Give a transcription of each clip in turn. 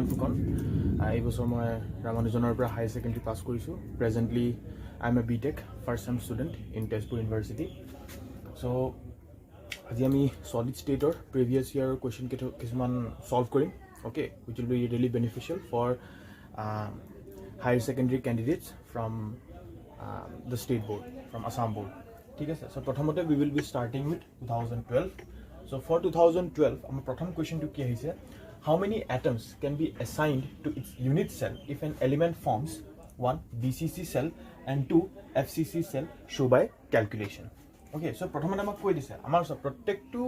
জ্ঞান ফুকন এই বছৰ মই ৰামানুজনৰ পৰা হাই সেকেন্ডাৰী পাছ কৰিছোঁ presently I am a BTech first sem student in Tezpur university so আজি আমি সলিড ষ্টেটৰ প্ৰিভিয়াছ ইয়াৰ কুৱেশ্যন কিছুমান সলভ কৰিম okay which will be really beneficial for higher secondary candidates from the state board from Assam board ঠিক আছে so প্ৰথমতে we will be starting with 2012 so for 2012 আমাৰ প্ৰথম কুৱেশ্যনটো কি আহিছে how many atoms can be assigned to its unit cell if an element forms 1 BCC cell and 2 FCC cell show by calculation okay so প্ৰথমতে আমাক কৈ দিছে আমাৰ প্ৰত্যেকটো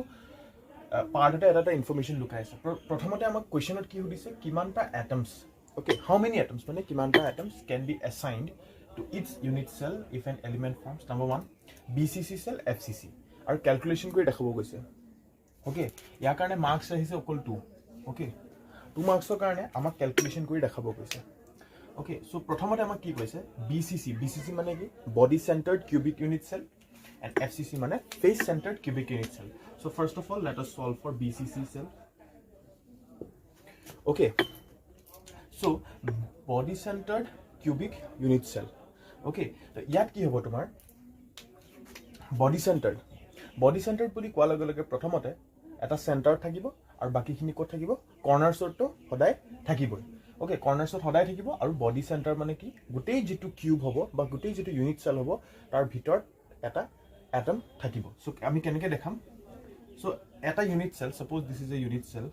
part এটা information লুকাই আছে প্ৰথমতে আমাক কোৱেশ্যনত কি সুধিছে কিমানটা atoms okay how many atoms মানে কিমানটা atoms can be assigned to its unit cell if an element forms number 1 BCC cell FCC আৰু ক্যালকুলেশন কৰি দেখাব গৈছে okay ইয়াৰ কাৰণে মাৰ্কস আহিছে অকল 2 okay 2 মাৰ্কসৰ কাৰণে আমাক ক্যালকুলেশন কৰি দেখাব গৈছে okay so প্ৰথমতে আমাক কি কৈছে BCC মানে কি body centered cubic unit cell and FCC মানে face centered cubic unit cell so first of all let us solve for BCC cell okay so body centered cubic unit cell okay তো ইয়াত কি হ'ব তোমাৰ body centered বুলি কোৱা লগে লগে প্ৰথমতে এটা সেন্টাৰ থাকিব আৰু বাকিখিনি ক'ত থাকিব কৰ্নাৰছটো সদায় থাকিবই okay কৰ্নাৰছত সদায় থাকিব আৰু body center মানে কি গোটেই যেটো কিউব হ'ব বা গোটেই যেটো ইউনিট সেল হ'ব তাৰ ভিতৰত এটা atom থাকিব so আমি কেনেকৈ দেখাম so এটা unit cell suppose this is a unit cell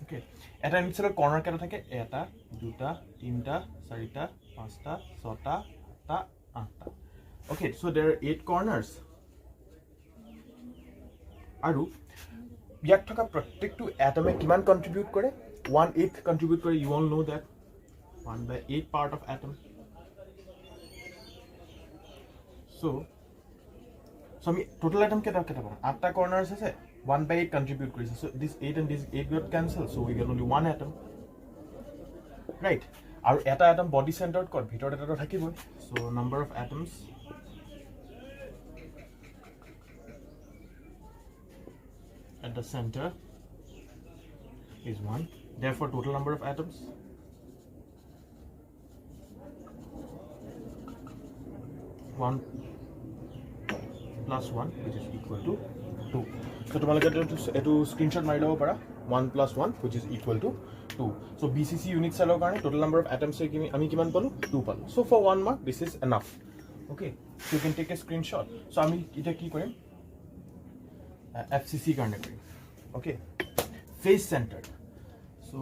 okay এটা unit cell corner কেটা থাকে এটা দুটা তিনটা চাৰিটা পাঁচটা ছটা আঠটা আঠটা okay so there are 8 corners আৰু ইয়াত থকা প্ৰত্যেকটো এটমে কিমান কন্ট্ৰিবিউট কৰে 1/8 কন্ট্ৰিবিউট কৰে you all know that 1/8 part of atom so আমি total atom কেটা পাম 8টা corners আছে 1/8 contribute কৰিছে so this 8 and this 8 got cancel so we get only one atom right আৰু এটা atom body centered কত ভিতৰত এটা থাকিবই so number of atoms at the center is 1 therefore total number of atoms 1 plus 1 which is equal to 2 so তোমালোকে এটো screenshot মাৰি লব পাৰা 1 plus 1 which is equal to 2 so BCC unit cell কাৰণে total number of atoms আমি কিমান পালো 2 পালো so for 1 mark this is enough okay so you can take a screenshot so আমি এটা কি কৰিম FCC কাৰণে কৰিম okay face centered so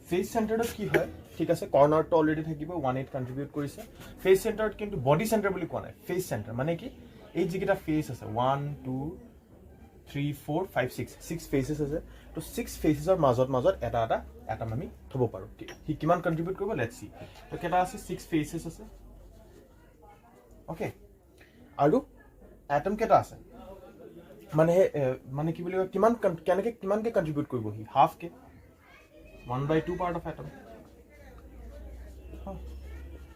face centered কি হয় ঠিক আছে কৰ্নাৰ তো অলৰেডি থাকিব 1/8 কন্ট্ৰিবিউট কৰিছে face centered কিন্তু body center বুলি কোৱা নাই face center মানে কি এই যিটা ফেস আছে 1 2 3 4 5 6 6 ফেসেস আছে তো 6 ফেসেসৰ মাজত এটা এটম আমি থব পাৰো কি কিমান কন্ট্ৰিবিউট কৰিব লেটস সি তো কেটা আছে 6 ফেসেস আছে ওকে আৰু এটম কেটা আছে মানে কি বুলি কিমান কিমানকে কন্ট্ৰিবিউট কৰিব হি half K 1/2 part of atom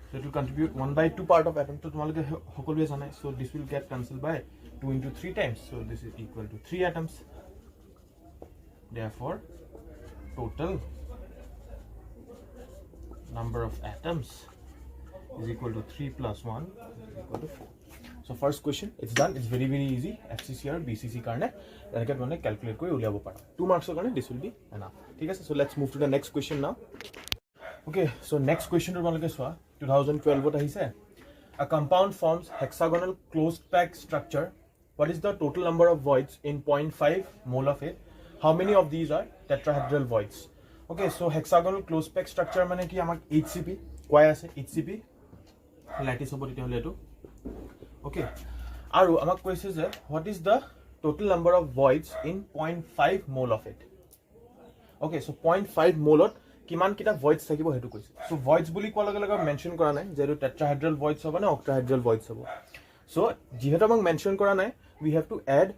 so it will contribute 1/2 part of atom to তোমালোকে সকলোৱে জানে so this will get cancelled by 2 into 3 times so this is equal to 3 atoms therefore total number of atoms is equal to 3 plus 1 is equal to 4 so first question it's done it's very easy FCC or BCC karne enake মানে calculate কৰি উলিয়াব পাৰা 2 marks karne this will be enough ঠিক আছে so let's move to the next question now okay so next question তোমালোকে চোৱা 2012 ত আহিছে a compound forms hexagonal closed pack structure what is the total number of voids in 0.5 mole of it how many of these are tetrahedral voids okay so hexagonal closed pack structure মানে কি আমাক HCP কোৱাই আছে HCP lattice হ'ব তেতিয়া হলে এটো okay আৰু আমাক কৈছে যে what is the total number of voids in 0.5 mole of it okay so 0.5 mole কিমান কিটা voids থাকিব হেতু কৈছে so voids বুলি কোৱা লগে লগে মেনশন কৰা নাই যে tetrahedral voids হ'ব না octahedral voids হ'ব so যেহেতু আমাক মেনশন কৰা নাই we have to add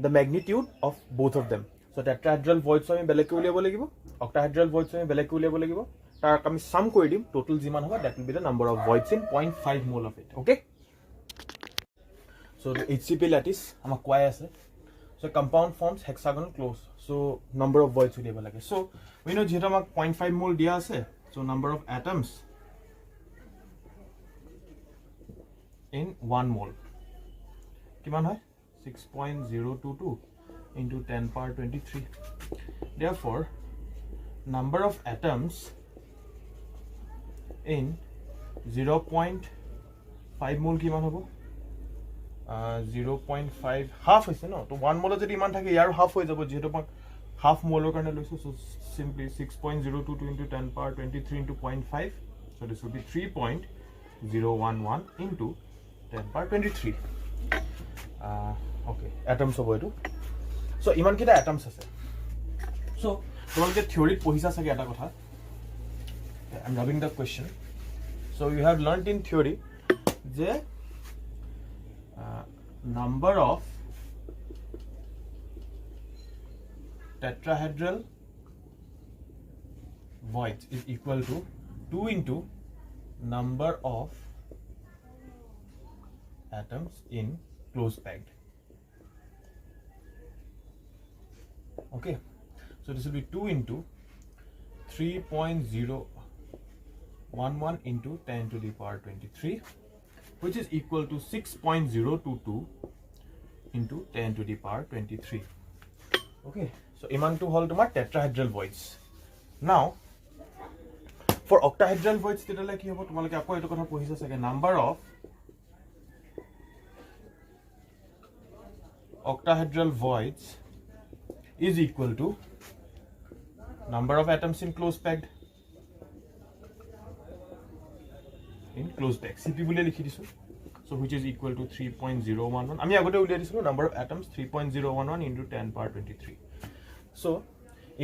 the magnitude of both of them so tetrahedral voids আমি বেলেগ কৰি উলিয়াব লাগিব octahedral voids আমি বেলেগ কৰি উলিয়াব লাগিব তাৰ আমি সাম কৰি দিম total যিমান হ'ব that will be the number of voids in 0.5 mole of it okay so the HCP lattice আমাক কোৱাই আছে So compound forms hexagonal close. So number of voids will be like. So we know যেহেতু আমাক 0.5 mole দিয়া আছে, so number of atoms in 1 mole কিমান হয় 6.022 into 10 power 23. Therefore number of atoms in 0.5 mole কিমান হ'ব 0.5 half হৈছে ন তো 1 mole যদি ইমান থাকে ইয়াৰ half হৈ যাব যেহেতু আমাক half mole কাৰণে লৈছো so simply 6.022 into 10 power 23 into 0.5 so this will be 3.011 into 10 power 23 okay atoms হ'ব এটো so ইমান কিটা atoms আছে so তোমালোকে থিওৰিত পঢ়িছা চাগে এটা কথা I'm rubbing the question so you have learned in theory যে number of tetrahedral voids is equal to 2 into number of atoms in close packed. Okay, so this will be 2 into 3.011 into 10 to the power 23, which is equal to 6.022 into 10 to the power 23. Okay, so iman to hold tomar tetrahedral voids. Now for octahedral voids tetale ki hobo tomalke akko eto kotha pohisa sage number of octahedral voids is equal to number of atoms in close packed CP bule likhi disu so which is equal to 3.011 ami agote uliya disu number of atoms 3.011 into 10 power 23 so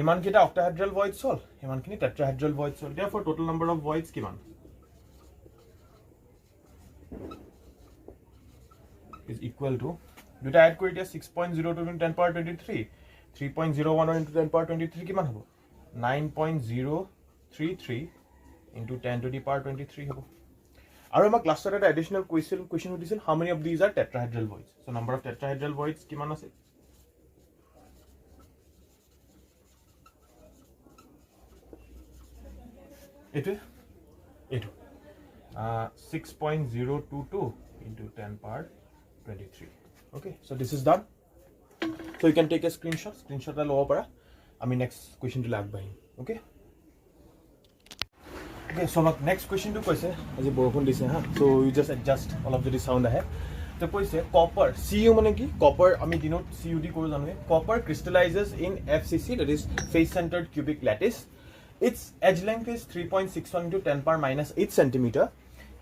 iman kita octahedral voids hol iman kini tetrahedral voids hol therefore total number of voids kiman is equal to দুটা add কৰি দিয়া 6.02 into 10 power 23 3.011 into 10 power 23 কিমান হ'ব 9.033 into 10 to the power 23 হ'ব আৰু আমাক লাষ্টত এটা এডিশনাল কোৱেশ্চন দিছিল how many of these are tetrahedral voids so number of tetrahedral voids কিমান আছে এটো 6.022 into 10 power 23 okay so this is done so you can take a screenshot la lowa para ami next question to lag bahi okay so next question to koise aji borokhon dise ha so you just adjust all of the sound ahe to koise copper cu mane ki copper ami dinot cud koru janu copper crystallizes in fcc that is face centered cubic lattice its edge length is 3.61 into 10 power minus 8 centimeter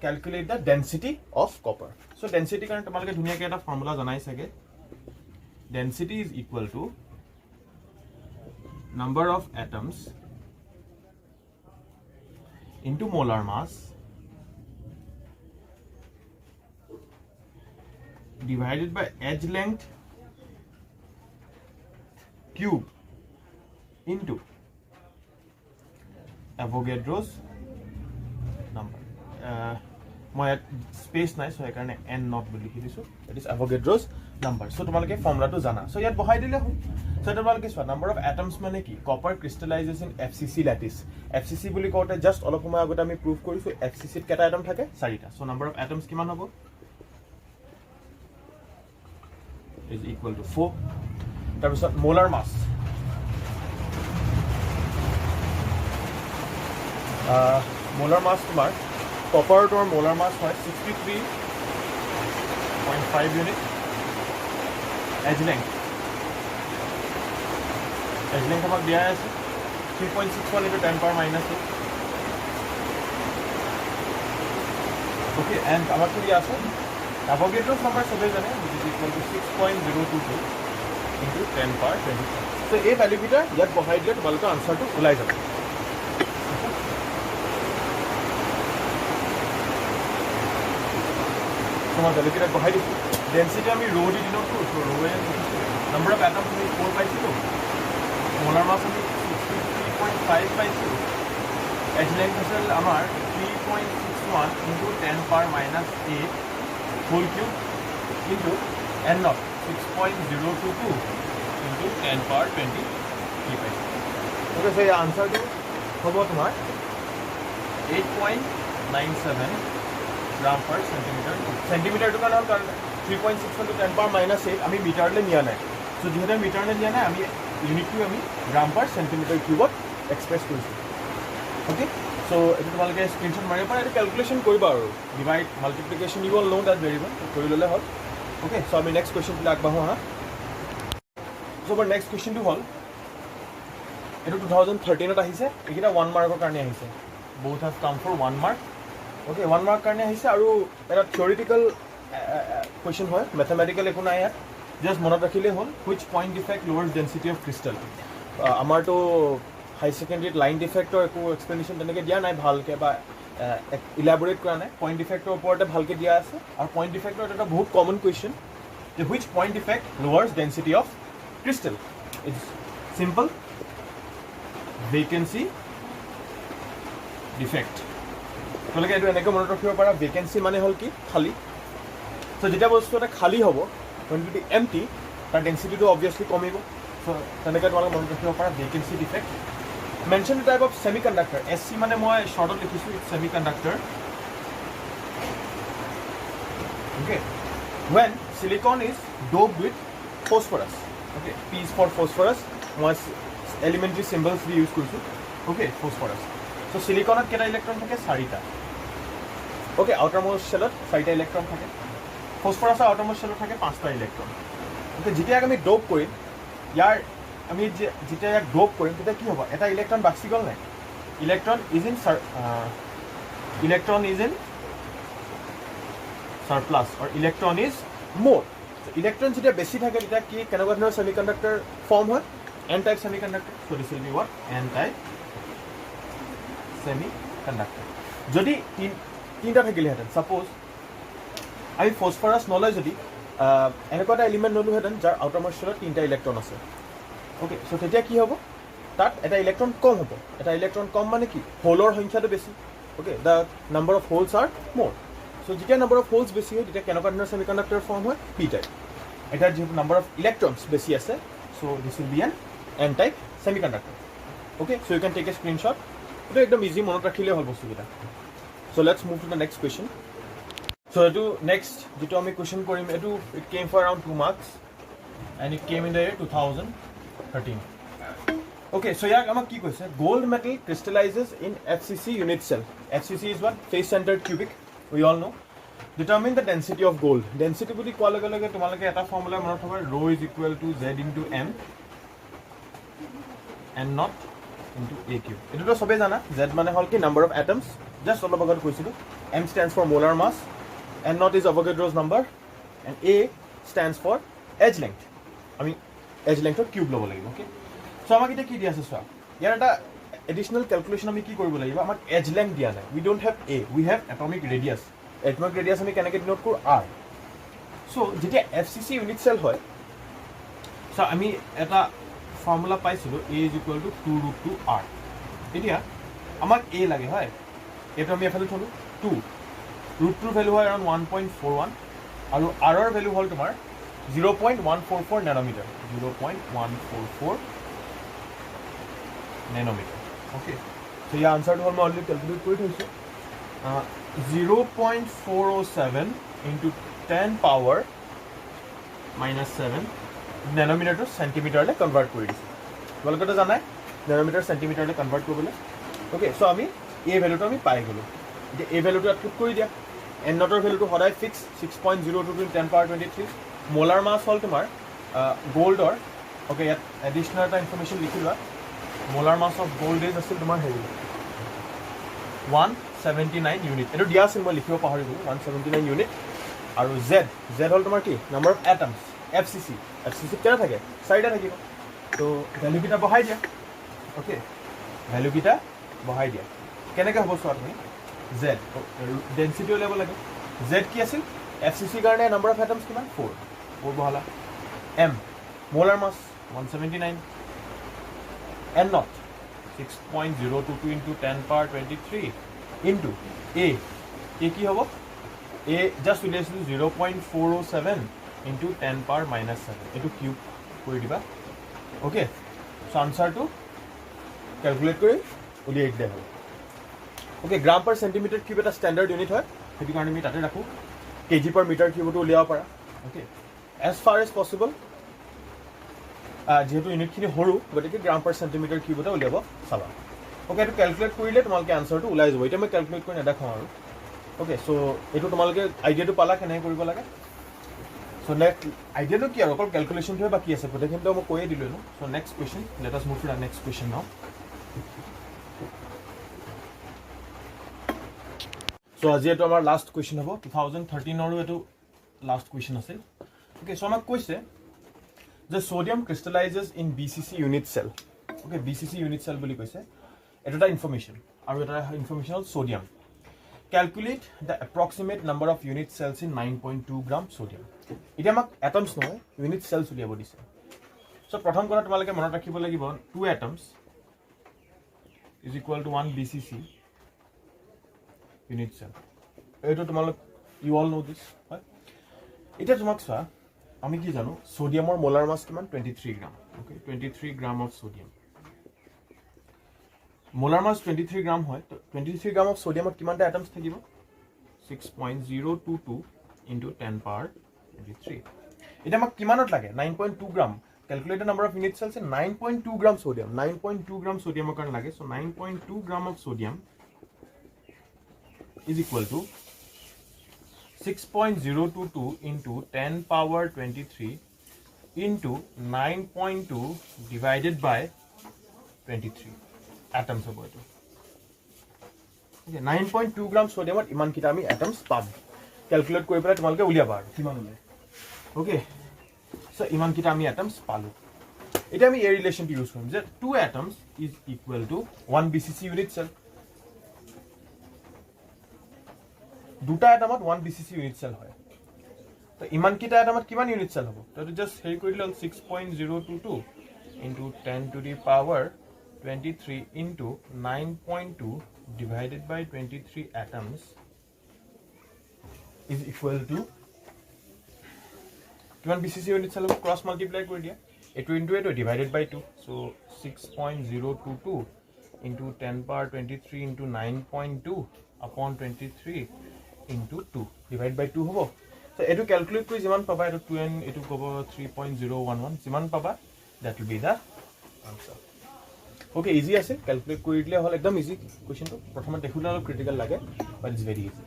calculate the density of copper so density karone tomalke dhuniya ke eta formula janai sage density is equal to number of atoms into molar mass divided by edge length cube into Avogadro's number মই space নাই so একাৰণে n not বুলি লিখি দিছো that is Avogadro's number so তোমালকে ফৰ্মুলাটো জানা so ইয়াত বহাই দিলে হয় so তোমালকে সোৱা number of atoms মানে কি copper crystallizes in FCC lattice FCC বুলি কোতে just অলপ সময় আগতে আমি প্ৰুভ কৰিছো FCC ত কেটা atom থাকে 4টা so number of atoms কিমান হ'ব is equal to 4 তাৰ পিছত molar mass molar mass তোমাৰ copper to molar mass হয় 63.5 unit edge length আমাক দিয়া আছে 3.61 into 10 power minus 8 okay and আমাক কি আছে Avogadro's number সবে জানে which is equal to 6.022 into 10 power 24 so এই ভ্যালু কিটা ইয়াত বহাই দিলে তোমালোকৰ আনসাৰটো ওলাই যাব তোমার ভ্যালু কিটা বহাই দিছো ডেনসিটি আমি রো দি ডিনোট করছো rho a number of atoms আমি 4 পাইছিলো মোলার মাস আমি 63.5 পাইছিলো এজ লেংথ আছিল আমার 3.61 into 10 power minus 8 whole cube into n of 6.022 into 10 power 20 পাইছোঁ okay so ইয়াৰ আনসাৰটো হ'ব তোমাৰ 8.97 গ্ৰাম পাৰ সেন্টিমিটাৰ সেন্টিমিটাৰটো কাৰণ 3.6 into 10 power minus 8 আমি মিটাৰলৈ নিয়া নাই সো যিহেতু মিটাৰলৈ নিয়া নাই আমি ইউনিটটো আমি গ্ৰাম পাৰ সেন্টিমিটাৰ কিউবত এক্সপ্ৰেছ কৰিছোঁ okay so এটো তোমালোকে স্ক্ৰিনশ্বট মাৰিব পাৰা এটো ক্যালকুলেশন কৰিবা আৰু divide multiplication you all know that variable কৰি ললে হ'ল okay so আমি নেক্সট কোৱেশ্চন বিলাক আগবাঢ়ো হা so আমাৰ নেক্সট কোৱেশ্চনটো হ'ল এটো 2013 ত আহিছে এইটা 1 মাৰ্কৰ কাৰণে আহিছে both have come for 1 mark okay 1 mark কাৰণে আহিছে আৰু এটা থিওৰিটিক্যাল কোৱেশ্চন হয় ম্যাথমেটিক্যাল একো নাই ইয়াত জাস্ট মনত ৰাখিলে হ'ল which point defect lowers density of crystal আমাৰটো হাই সেকেন্ডাৰীত লাইন ডিফেক্টৰ একো এক্সপ্লেনেশ্যন তেনেকৈ দিয়া নাই ভালকৈ বা ইলাবৰেট কৰা নাই পইণ্ট ডিফেক্টৰ ওপৰতে ভালকৈ দিয়া আছে আৰু পইণ্ট ডিফেক্টৰ এটা বহুত কমন কুৱেশ্যন যে which point defect lowers density of crystal it's simple vacancy defect তোমালোকে এইটো এনেকৈ মনত ৰাখিব পাৰা ভেকেঞ্চি মানে হ'ল কি খালী চ' যেতিয়া বস্তু এটা খালী হ'ব যদি এমটি তাৰ ডেন্সিটিটো অবভিয়াছলি কমিব চ' তেনেকৈ তোমালোকে মনত ৰাখিব পাৰা vacancy defect mention the type of semiconductor SC মানে মই শর্টত লিখিছো it's semiconductor okay when silicon is doped with phosphorus okay P is for phosphorus মই elementary symbols we use কৰিছো okay phosphorus so siliconত কেটা ইলেক্ট্ৰন থাকে 4টা okay outermost shellত 4টা electron থাকে phosphorus outermost shellত থাকে 5টা ইলেক্ট্ৰন okay যেতিয়া আমি ডোপ কৰিম ইয়াৰ আমি যেতিয়া ইয়াক ডোপ কৰিম তেতিয়া কি হ'ব এটা ইলেক্ট্ৰন বাকি গ'ল নাই electron is in surplus or electron is more electron যেতিয়া বেছি থাকে তেতিয়া কি কেনেকুৱা ধৰণৰ সেমিকন্ডাক্টৰ ফৰ্ম হয় N type semiconductor so this will be what N type semiconductor যদি তিনটা থাকিলেহেঁতেন সাপোজ আমি ফসফৰাছ নলয় যদি এনেকুৱা এটা এলিমেন্ট নলুহেঁতেন যাৰ আউটাৰমোষ্ট শেলত তিনটা ইলেক্ট্ৰন আছে ওকে সো তেতিয়া কি হ'ব তাত এটা ইলেক্ট্ৰন কম হ'ব এটা ইলেক্ট্ৰন কম মানে কি হোলৰ সংখ্যাটো বেছি okay the number of holes are more so যেতিয়া নাম্বাৰ অফ হোলছ বেছি হয় তেতিয়া কেনেকুৱা ধৰণৰ সেমিকন্ডাক্টৰ ফৰ্ম হয় পি টাইপ এটা যেহেতু নাম্বাৰ অফ ইলেক্ট্ৰনছ বেছি আছে so this will be N type semiconductor okay so you can take a screenshot এটা একদম ইজি মনত ৰাখিলে হ'ল বস্তুকেইটা so let's move to the next question so এটো নেক্সট যেটো আমি কুৱেশ্যন কৰিম এটো it chemo for around 2 marks and it came in the year 2013 okay so yak amak ki koise gold metal crystallizes in FCC unit cell FCC is what face centered cubic we all know determine the density of gold density buli koa lage lage tumalage eta formula monot hobar rho is equal to z into m and not into a cube etu to sobe jana z mane hol ki number of atoms just all about koisilu m stands for molar mass and not is Avogadro's number and a stands for edge length I mean edge length of cube lobo lagibo okay so আমাক এটা কি দিয়া আছে সোয়া ইয়াৰ এটা additional calculation আমি কি কৰিব লাগিব আমাক এজ লেংথ দিয়া নাই we don't have a we have atomic radius আমি কেনেকৈ ডিনোট কৰো r so যেতিয়া FCC ইউনিট সেল হয় so আমি এটা ফৰ্মুলা পাইছিলো a is equal to 2√2r এতিয়া আমাক a লাগে হয় এটো আমি এফালে থলো 2 √2 ভ্যালু হয় around 1.41 আৰু r ৰ ভ্যালু হল তোমাৰ 0.144 nanometer 0.144 nanometer okay so your answer to all already calculate kori thoise 0.407 into 10 power minus 7 nanometer to centimeter le convert kori dise bolgota janai nanometer centimeter le convert koribole okay so ami a value to ami pai gelo je a value to put kori dia n not or value to hoday fix 6.02 to 10 power 23 molar mass hol tomar gold or okay yat additional ta information likhilwa molar mass of gold is asil tomar heavy 179 unit eto dia symbol likhibo pahari golo 179 unit aru z hol tomar ki number of atoms FCC kera thake side a thakibo to value kita bahai dia okay value kita bahai dia keneka hobo so apni z density level lage z ki asil FCC garne number of atoms kiman 4 bohala m molar mass 179 n not 6.022 into 10 power 23 into a ki hobo a just relation to 0.407 into 10 power minus 7 etu cube kori diba okay so আনসাৰটো calculate কৰি উলিয়াই দিয়া হ'ল okay gram per centimetre cube এটা standard unit হয় সেইটো কাৰণে আমি তাতে ৰাখো কেজি পাৰ মিটাৰ কিউবটো উলিয়াব পাৰা ওকে এজ ফাৰ এজ পসিবল যেহেতু ইউনিটখিনি সৰু গতিকে গ্ৰাম পাৰ সেন্টিমিটাৰ কিউব এটা উলিয়াব চাবা ওকে এইটো ক্যালকুলেট কৰিলে তোমালোকে আনসাৰটো ওলাই যাব এটা মই ক্যালকুলেট কৰি নেদেখাওঁ আৰু ওকে সো এইটো তোমালোকে আইডিয়াটো পালা কেনেকৈ কৰিব লাগে সো নেক্সট আইডিয়াটো কি আৰু অকল ক্যালকুলেশনটোহে বাকি আছে গোটেইখিনিতো মই কৈয়ে দিলোঁ ন so next question let us move to the next question now so আজি এইটো আমাৰ লাষ্ট কুৱেশ্যন হ'ব 2013 এইটো লাষ্ট কুৱেশ্যন আছিল ওকে সো আমাক কৈছে যে sodium crystallises in BCC unit cell okay BCC unit cell বুলি কৈছে এটা ইনফৰমেশ্যন আৰু এটা ইনফৰমেশ্যন হ'ল sodium calculate the approximate number of unit cells in 9.2 gram sodium এটা আমাক atoms নহয় unit cells উলিয়াব দিছে সো প্ৰথম কথা তোমালোকে মনত ৰাখিব লাগিব 2 atoms is equal to 1 BCC unit cell এইটো তোমালোক you all know this হয় এটা তোমাক চোৱা আমি কি জানো সোডিয়ামৰ মোলাৰ মাছ কিমান 23 gram okay 23 gram of sodium molar mass 23 gram হয় তো 23 গ্ৰাম অফ সোডিয়ামত কিমানটা এটমছ থাকিব 6.022 ইনটু 10 পাৱাৰ 23 এটা আমাক কিমানত লাগে 9.2 gram calculate the number of unit cells in 9.2 gram sodium 9.2 gram সোডিয়ামৰ কাৰণে লাগে so 9.2 gram of sodium is equal to 6.022 into 10 power 23 into 9.2 divided by 23 atoms হ'ব এটো ওকে 9.2 গ্ৰাম সোডিয়ামত ইমান কিটা আমি atoms পাম ক্যালকুলেট কৰি পেলাই তোমালোকে উলিয়াবা আৰু কিমান ওলাই ওকে সো ইমান কিটা আমি atoms পালো এটা আমি এই ৰিলেশনটো ইউজ কৰিম যে 2 atoms is equal to 1 BCC unit cell দুটা এটমত 1 BCC unit cell হয় তো ইমান কিটা এটমত কিমান ইউনিট সেল হ'ব তো জাস্ট হেৰি কৰিলে 6.022 into 10 to the power 23 into 9.2 divided by 23 atoms is equal to কিমান BCC unit cell cross multiply কৰি দিয়া এটো into এটো divided by 2 so 6.022 into 10 power 23 into 9.2 upon 23 into 2 divided by 2 হ'ব so এটো ক্যালকুলেট কৰি যিমান পাবা এটো 2 and এটো ক'ব 3.011 যিমান পাবা that will be the answer okay easy আছে ক্যালকুলেট কৰি দিলে হল একদম ইজি কোৱেশ্চনটো প্ৰথমে দেখুলে অলপ ক্ৰিটিকাল লাগে but it's very easy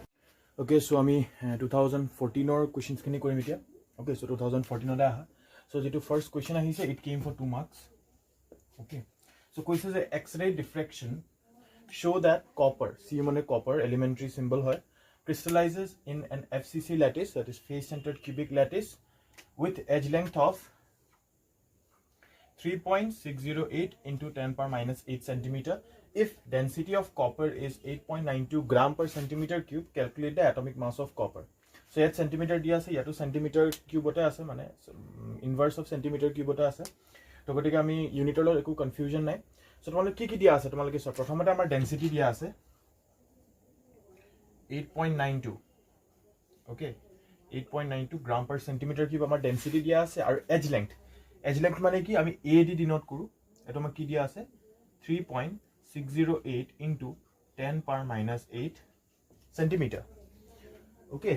okay so আমি 2014 ৰ কোৱেশ্চনছ খিনি কৰিম এতিয়া okay so 2014 তে আহা so যেটো ফাৰ্স্ট কোৱেশ্চন আহিছে it came for 2 marks okay so কৈছে যে x-ray diffraction show that copper c মানে copper elementary symbol হয় crystallizes in an FCC lattice that is face centered cubic lattice with edge length of 3.608 into 10 power minus 8 centimeter. If density of copper is 8.92 gram per centimeter cube, calculate the atomic mass of copper. So yet centimeter dia ase yato centimeter cube ota ase mane inverse of centimeter cube ota ase to gotike ami unit lor eku confusion nai so tomaloke ki dia ase tomaloke so prothomate amar density dia ase 8.92 okay 8.92 gram per centimeter cube amar density dia ase aru edge length মানে কি আমি a the denote কৰো এটো মই কি দিয়া আছে 3.608 into 10 power minus 8 centimeter okay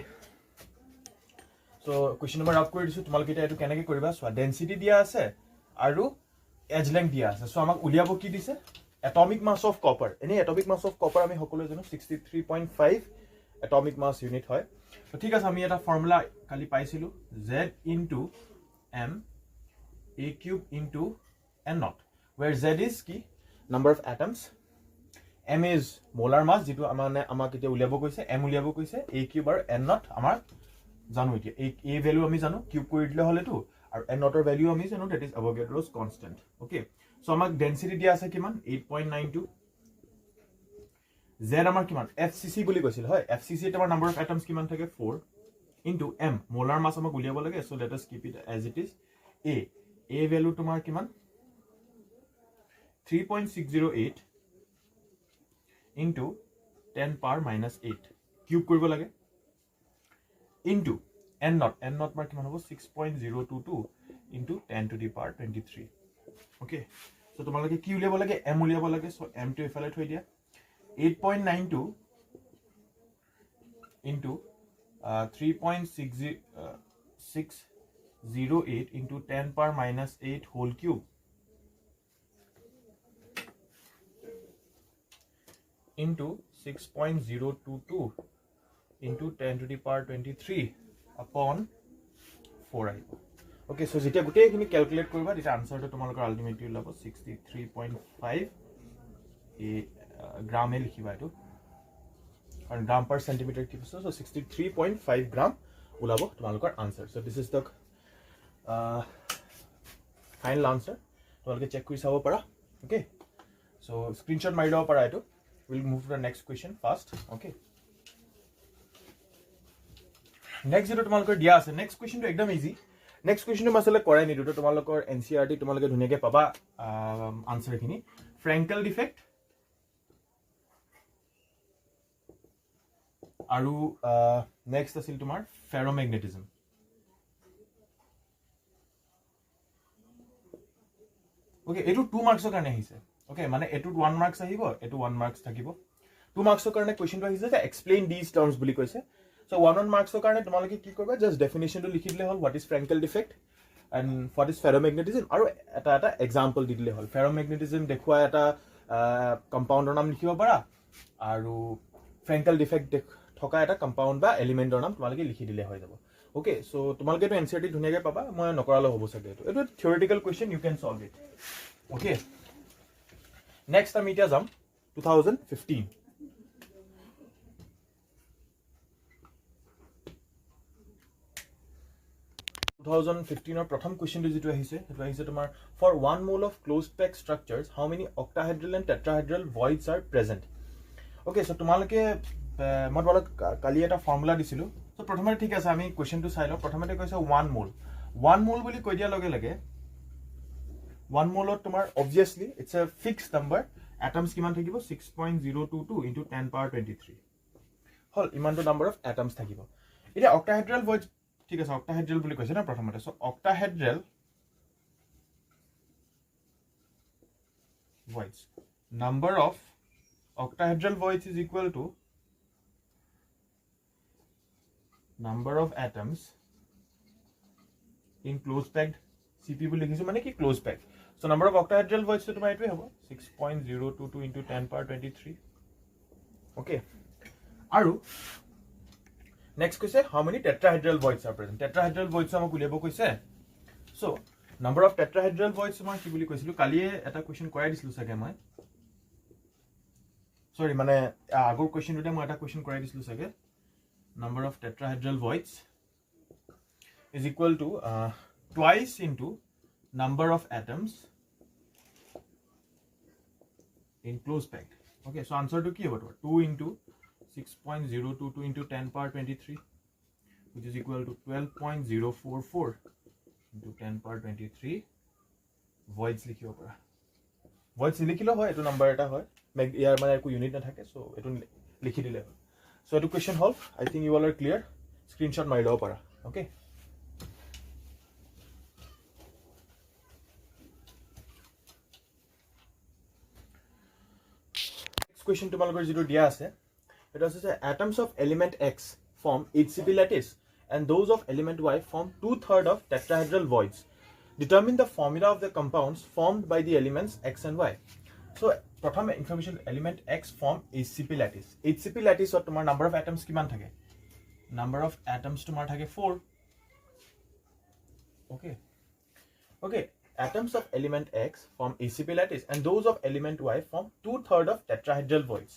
so question number up কৰি দিছো তোমালোকে এটা কেনেকৈ কৰিবা সো ডেন্সিটি দিয়া আছে আৰু এজ লেংথ দিয়া আছে সো আমাক উলিয়াব কি দিছে এটমিক মাস অফ কপাৰ এনে এটমিক মাস অফ কপাৰ আমি সকলোৱে জানো 63.5 এটমিক মাস ইউনিট হয় তো ঠিক আছে আমি এটা ফৰ্মুলা কালি পাইছিলো z into m a cube into n naught where z is ki number of atoms m is molar mass jitu amane amak ite uliabo koise m uliabo koise a cube ar n naught amar janu ite a value ami janu cube kori dile hole tu ar n naught er value ami janu that is Avogadro's constant okay so amak density dia ase kiman 8.92 z amar kiman fcc boli koisil hoy fcc amar number of atoms kiman thake 4 into m molar mass amak uliabo lage so let us keep it as it is a value tomar kiman 3.608 into 10 power minus 8 cube koribo lage into n naught mar kiman hobo 6.022 into 10 to the power 23 Okay, so তোমালোকে কি উলিয়াব লাগে m উলিয়াব লাগে so m টো ইফালে থৈ দিয়া 8.92 into 3.608 into 10 power minus 8 whole cube into 6.022 into 10 to the power 23 upon 4 আহিব okay so যেতিয়া গুটেই খিনি ক্যালকুলেট কৰিবা এটা আনসাৰটো তোমালোকৰ আলটিমেটলি ওলাব 63.5 গ্ৰামে লিখিবা এটো আৰু গ্ৰাম পাৰ সেন্টিমিটাৰ কি আছে so 63.5 গ্ৰাম ওলাব তোমালোকৰ answer so this is the final answer তোমালোকে চেক কৰি চাব পাৰা okay so screenshot মাৰি লব পাৰা এটো we'll move to the next question fast okay next যেটো তোমালোকৰ দিয়া আছে next question টো একদম ইজি next question মাসলে কৰাই নিদু তো তোমালোকৰ NCERT তোমালোকে ধুনিয়াকে পাবা আনসাৰ খিনি Frankel defect আৰু next আছিল তোমাৰ ferromagnetism okay এটো 2 মাৰ্কছৰ কাৰণে আহিছে okay মানে এটো 1 মাৰ্কছ আহিব এটো 1 মাৰ্কছ থাকিব 2 মাৰ্কছৰ কাৰণে কোৱেশ্চনটো আহিছে যে এক্সপ্লেইন these terms বুলি কৈছে so 1 মাৰ্কছৰ কাৰণে তোমালোকে কি কৰিবা জাস্ট ডেফিনিশনটো লিখি দিলে হল what is Frankel defect and what is ferromagnetism আৰু এটা এক্সাম্পল দি দিলে হল ferromagnetism দেখুৱা এটা কম্পাউণ্ডৰ নাম লিখিব পাৰা আৰু Frankel defect থকা এটা কম্পাউণ্ড বা এলিমেন্টৰ নাম তোমালোকে লিখি দিলে হৈ যাব okay so তোমালোকে এটো NCERT ধুনিয়াকে পাবা মই নকৰালে হ'ব চাগে এটো থিওৰিটিক্যাল question you can solve it okay next আমি এতিয়া যাম 2015 2015 or pratham question to jitu ahise tomar for 1 mole of closed pack structures how many octahedral and tetrahedral voids are present okay so tomaloke মই তোমালোক কালি এটা formula দিছিলো so প্ৰথমে ঠিক আছে আমি কোৱেশ্চন টো চাই লও প্ৰথমতে কৈছে 1 mole বুলি কৈ দিয়া লগে লগে 1 mole ত তোমাৰ obviously it's a fixed number atoms কিমান থাকিব 6.022 into 10 power 23 হল ইমানটো নাম্বার অফ atoms থাকিব এটা octahedral voids ঠিক আছে octahedral বুলি কৈছে না প্ৰথমতে so octahedral voids number of octahedral voids is equal to number of atoms in closed packed CP বুলি লিখিছো মানে কি closed packed so number of octahedral voids তো তোমাৰ এটোই হ'ব 6.022 into 10 power 23 okay আৰু next কৈছে how many tetrahedral voids are present tetrahedral voids আমাক উলিয়াব কৈছে so number of tetrahedral voids মই কি বুলি কৈছিলো কালিয়ে এটা কোৱেশ্চন কৰাই দিছিলো সাগে মই sorry মানে আগৰ কোৱেশ্চনটোতে মই এটা কোৱেশ্চন কৰাই দিছিলো সাগে number of tetrahedral voids is equal to twice into number of atoms in closed packed okay so answer to ki hobo 2 into 6.022 into 10 power 23 which is equal to 12.044 into 10 power 23 voids likhibo para voids likhilo hoy etu number eta hoy ইয়াৰ মানে একো unit না থাকে so এটো লিখি দিলে so etu question solve I think you all are clear screenshot mari labo para okay next question তোমালোকৰ যেটো দিয়া আছে এটা আছে atoms of element X form HCP lattice and those of element Y form 2/3 of tetrahedral voids determine the formula of the compounds formed by the elements X and Y so প্ৰথম information element X form HCP lattice or তোমার number of atoms কিমান থাকে number of atoms তোমার থাকে 4 okay atoms of element X form HCP lattice and those of element Y form 2/3 of tetrahedral voids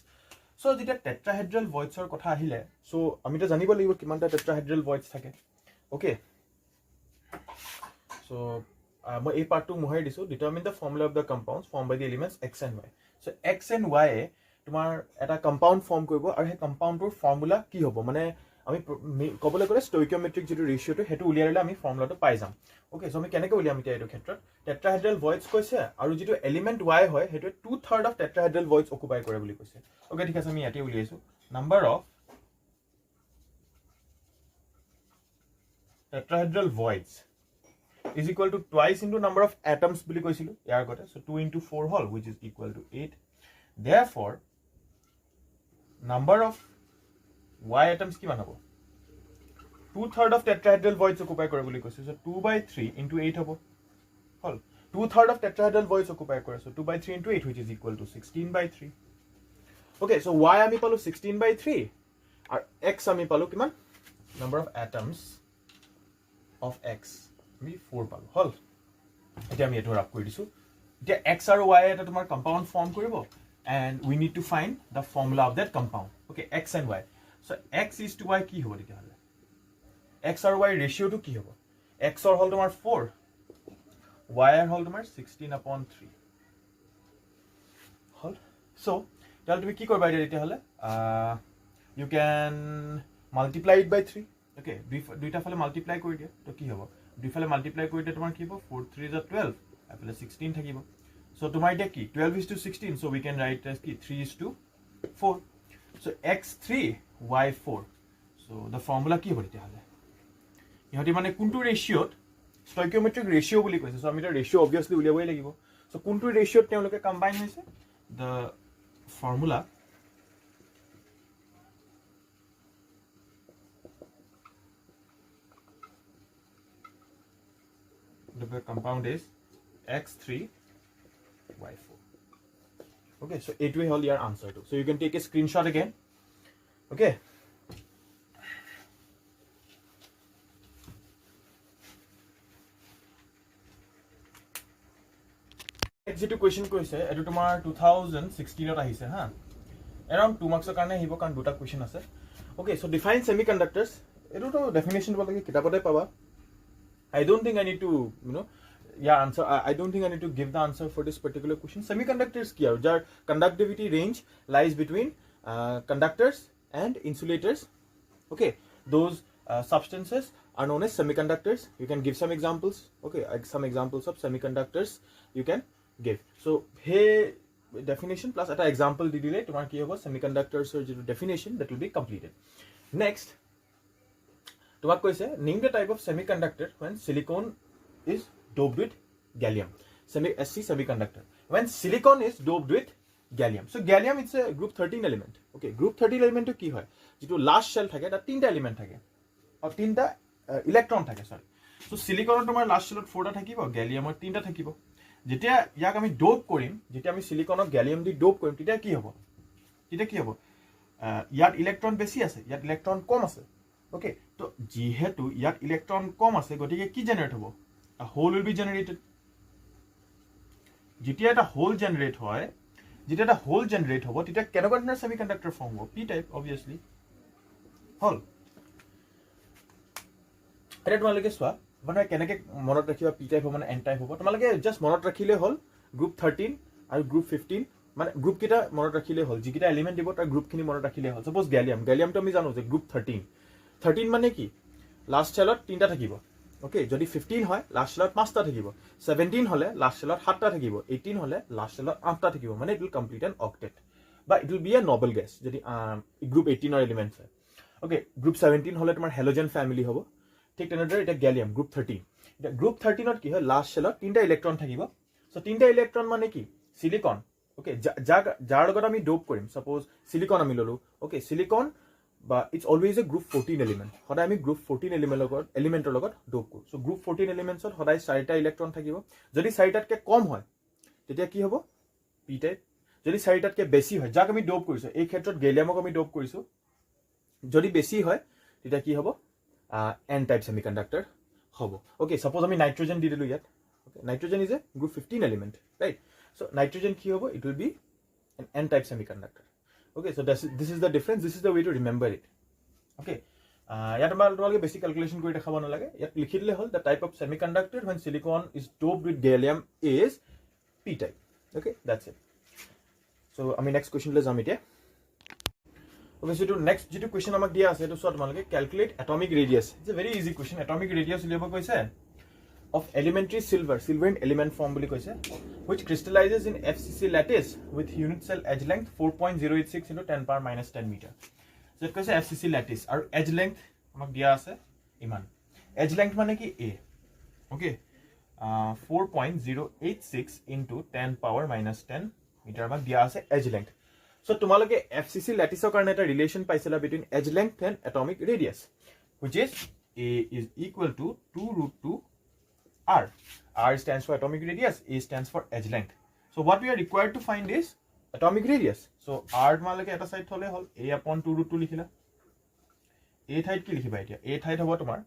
so যেটা tetrahedral voids এর কথা আহিলে so আমি তো জানিব লাগিব কিমানটা tetrahedral voids থাকে okay so মই এই পার্টটো মুহাই দিছো determine the formula of the compounds formed by the elements X and Y so X and Y তোমার এটা কম্পাউন্ড ফর্ম কৰিব আৰু হে কম্পাউন্ডৰ ফৰ্মুলা কি হ'ব মানে আমি কবলে গলে স্টোইকিওমেট্ৰিক যেটো ৰেশিওটো হেতু উলিয়াইলে আমি ফৰ্মুলাটো পাই যাম ওকে সো আমি কেনেকৈ উলিয়াম এটা এই ক্ষেত্ৰত টেট্ৰাহেড্ৰাল ভয়েডস কৈছে আৰু যেটো এলিমেন্ট Y হয় হেতু 2/3 অফ টেট্ৰাহেড্ৰাল ভয়েডস অকুপাই কৰে বুলি কৈছে ওকে ঠিক আছে আমি ইয়াতে উলিয়াইছো number of tetrahedral voids is equal to twice into number of atoms বুলি কৈছিলো ইয়াৰ আগতে so 2 into 4 whole which is equal to 8 therefore number of y atoms কিমান হ'ব 2/3 of tetrahedral voids occupy কৰে বুলি কৈছে so 2/3 into 8 হ'ব whole 2/3 of tetrahedral voids occupy কৰে so 2/3 into 8 which is equal to 16/3 okay so y আমি পালো 16/3 আৰু x আমি পালো কিমান number of atoms of x আমি 4 পালো হল এটা আমি এটো ৰাপ কৰি দিছো এতিয়া x আৰু y এটা তোমাৰ কম্পাউন্ড ফৰ্ম কৰিব and we need to find the formula of that compound okay x and y so x is to y কি হ'ব তেতিয়া হলে x আৰু y ৰেশিও টু কি হ'ব x ৰ হল তোমাৰ 4 y ৰ হল তোমাৰ 16/3 হল so তাহলে তুমি কি কৰিবা এতিয়া হলে you can multiply it by 3 okay দুইটা ফালে মাল্টিপ্লাই কৰি দিয়া তো কি হ'ব দুই ফালে মাল্টিপ্লাই কৰি দিয়া তোমাৰ কি হ'ব 4 3 is 12 এফালে 16 থাকিব so তোমাৰ এটা কি 12 is to 16 so we can write as কি 3 is to 4 so x3 y4 so the formula কি হ'ব তেতিয়া হলে ইহতি মানে কোনটো ৰেশিওত stoichiometric ratio বুলি কৈছে so আমি এটা ৰেশিও obviously উলিয়াবই লাগিব so কোনটো ৰেশিওত তেওঁলোকে কম্বাইন হৈছে the formula the compound is x3 y4 okay so it will hold your answer too so you can take a screenshot again okay next যেটো question কৈছে এটো তোমাৰ 2016 ত আহিছে হা around 2 marks কাৰণে আহিব কাৰণ দুটা question আছে okay so define semiconductors এটো তো definition দিব লাগে কিতাপতে পাবা I don't think I need to, answer. I don't think I need to give the answer for this particular question. Semiconductors ki are, jar conductivity range lies between conductors and insulators. Okay, those substances are known as semiconductors. You can give some examples. Okay, some examples of semiconductors you can give. So, hey, definition plus at example di dile tomar ki hobo semiconductors or definition that will be completed. Next. তোমাক কৈছে name the type of semiconductor when silicon is doped with gallium semiconductor when silicon is doped with gallium so gallium it's a group 13 element okay group 13 element to কি হয় যেটো last shell থাকে তা তিনটা element থাকে আৰু তিনটা electron থাকে সৰি so silicon তোমাৰ last shell 4টা থাকিব gallium 3টা থাকিব যেতিয়া ইয়াক আমি ডোপ কৰিম যেতিয়া আমি silicon gallium দি ডোপ কৰিম তেতিয়া কি হ'ব ইয়াত ইলেক্ট্ৰন বেছি আছে ইয়াত ইলেক্ট্ৰন কম আছে okay so যেহেতু ইয়াত ইলেক্ট্ৰন কম আছে গতিকে কি জেনাৰেট হ'ব a hole will be generated যেতিয়া এটা হোল জেনাৰেট হয় তেতিয়া কেনেকুৱা ধৰণৰ সেমিকন্ডাক্টৰ ফৰ্ম হ'ব p টাইপ obviously হল এটা তোমালোকে চোৱা মানে কেনেকৈ মনত ৰাখিবা p টাইপ হ'ব মানে n টাইপ হ'ব তোমালোকে জাস্ট মনত ৰাখিলে হল গ্ৰুপ 13 আৰু গ্ৰুপ 15 মানে গ্ৰুপ কিটা মনত ৰাখিলে হল যিকিটা এলিমেন্ট দিব তাৰ গ্ৰুপখিনি মনত ৰাখিলে হল সাপোজ গ্যালিয়ামটো আমি জানো যে গ্ৰুপ 13 মানে কি লাস্ট চেলত 3টা থাকিব ওকে যদি 15 হয় লাস্ট চেলত 5টা থাকিব 17 হলে লাস্ট চেলত 7টা থাকিব 18 হলে লাস্ট চেলত 8টা থাকিব মানে it will complete an octet বা it will be a noble gas যদি গ্ৰুপ 18 ৰ এলিমেন্টস হয় ওকে গ্ৰুপ 17 হলে তোমাৰ হেলোজেন ফ্যামিলি হ'ব ঠিক তেনেদৰে এটা গ্যালিয়াম গ্ৰুপ 13 এটা গ্ৰুপ 13 ত কি হয় লাস্ট চেলত 3টা ইলেক্ট্ৰন থাকিব সো 3টা ইলেক্ট্ৰন মানে কি সিলিকন ওকে যাৰ লগত আমি ডোপ কৰিম সাপোজ সিলিকন আমি ললো ওকে সিলিকন বা it's always A group 14 element সদায় আমি গ্ৰুপ 14 এলিমেন্টৰ লগত ডোপ কৰো সো গ্ৰুপ 14 এলিমেন্টছত সদায় 4টা ইলেক্ট্ৰন থাকিব যদি 4টাতকৈ কম হয় তেতিয়া কি হ'ব p টাইপ যদি 4টাতকৈ বেছি হয় যাক আমি ডোপ কৰিছো এই ক্ষেত্ৰত গেলিয়ামক আমি ডোপ কৰিছো যদি বেছি হয় তেতিয়া কি হ'ব n টাইপ সেমিকন্ডাক্টৰ হ'ব ওকে সাপোজ আমি নাইট্ৰজেন দি দিলো ইয়াত okay nitrogen is a group 15 element right so nitrogen কি হ'ব it will B an n type semiconductor okay so this is the difference this is the way to remember it okay ইয়াত তোমালোকে basic calculation কৰি দেখাব না লাগে ইয়াত লিখি দিলে হল the type of semiconductor when silicon is doped with gallium is p type okay that's it so আমি next question লৈ যাম এতিয়া okay so next যেটো question আমাক দিয়া আছে এটো সব তোমালোকে calculate atomic radius it's a very easy question atomic radius উলিয়াব কৈছে of elementary silver element form বুলি কৈছে which crystallizes in FCC lattice with unit cell edge length 4.086 into 10 power minus 10 meter so it কৈছে FCC lattice আৰু edge length আমাক দিয়া আছে ইমান edge length মানে কি a okay 4.086 into 10 power minus 10 meter আমাক দিয়া আছে edge length. So তোমালোকে FCC latticeৰ কাৰণে এটা relation পাইছিলা between edge length and atomic radius, which is A is equal to 2 root 2 R. R stands for atomic radius, A stands for edge length. So what we are required to find is atomic radius. So R তোমালোকে এটা side থলে হল A upon 2 root 2 লিখিলা. A ঠাইত কি লিখিবা এতিয়া? A ঠাইত হ'ব তোমাৰ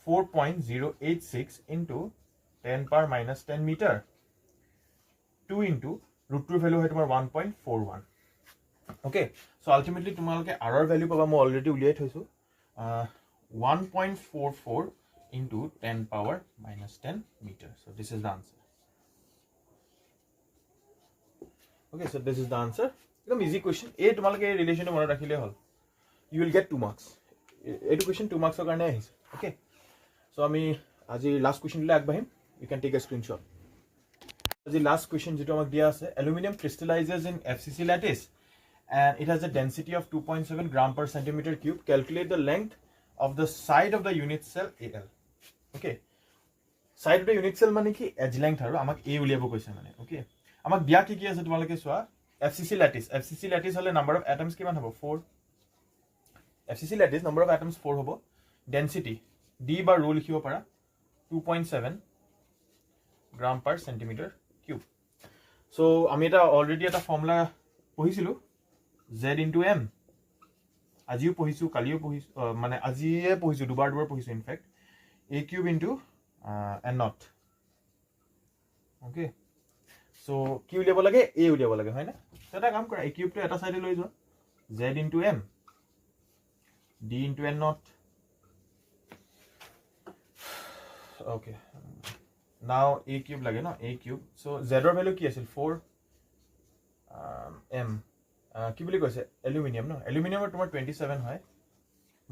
4.086 into 10 power minus 10 meter 2 into root 2 value হয় তোমাৰ 1.41. Okay, so ultimately তোমালোকে R ৰ value পাবা মই already উলিয়াই থৈছো 1.44 into 10 power minus 10 meter. So this is the answer. Okay, so this is the answer. Ekdom easy question. A তোমালোকে এই ৰিলেচনটো মনত ৰাখিলে হল. You will get 2 marks. Education 2 marks ৰ কাৰণে আহিছে. Okay, so আমি আজি last question লৈ আগবাঢ়িম. You can take a screenshot. The last question যেটো আমাক দিয়া আছে, aluminum crystallizes in FCC lattice and it has a density of 2.7 gram per centimeter cube. Calculate the length of the side of the unit cell AL. Okay, side of the unit cell মানে কি edge length আৰু আমাক A উলিয়াব কৈছে মানে. Okay, আমাক দিয়া কি আছে তোমালোকে চোৱা FCC lattice হলে number of atoms কিমান হ'ব 4. FCC lattice number of atoms 4 হ'ব. Density D বা rho লিখিব পাৰা 2.7 gram per centimeter cube. So আমি এটা already এটা formula পঢ়িছিলো Z into M. আজিও পঢ়িছো কালিও পঢ়িছো মানে আজিয়ে পঢ়িছো দুবাৰ পঢ়িছো in fact A cube into N naught. Okay, so কি উলিয়াব লাগে A উলিয়াব লাগে হয় না এটা কাম কৰা A cube টো এটা সাইডে লৈ যোৱা Z into M D into N naught. Okay, now A cube লাগে no A cube. So Z ৰ value কি আছিল 4 M কি বুলি কৈছে অ্যালুমিনিয়াম ন অ্যালুমিনিয়ামৰ তোমাৰ 27 হয়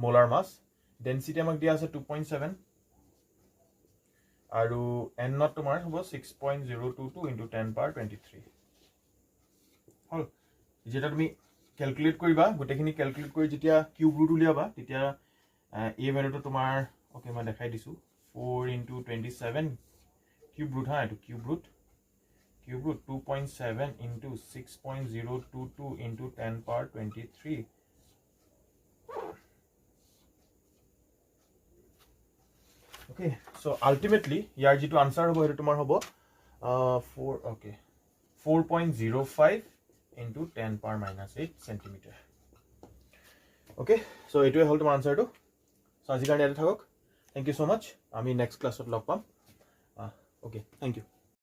মোলাৰ মাস. ডেনসিটি আমাক দিয়া আছে 2.7 আৰু N naught তোমাৰ হ'ব 6.022 into 10 power 23 হল. যেটা তুমি ক্যালকুলেট কৰিবা গোটেখিনি ক্যালকুলেট কৰি যেতিয়া কিউব ৰুট উলিয়াবা তেতিয়া A ভ্যালুটো তোমাৰ ওকে মই দেখাই দিছো 4 into 27 cube root ha to cube root 2.7 into 6.022 into 10 power 23. Okay, so ultimately yar jitu answer hobo etu tomar hobo 4 okay 4.05 into 10 power minus 8 centimeter. Okay, so etu hol tomar answer to. So aji karone eta thakok. Thank you so much. Ami next class ot log pam. Okay, thank you.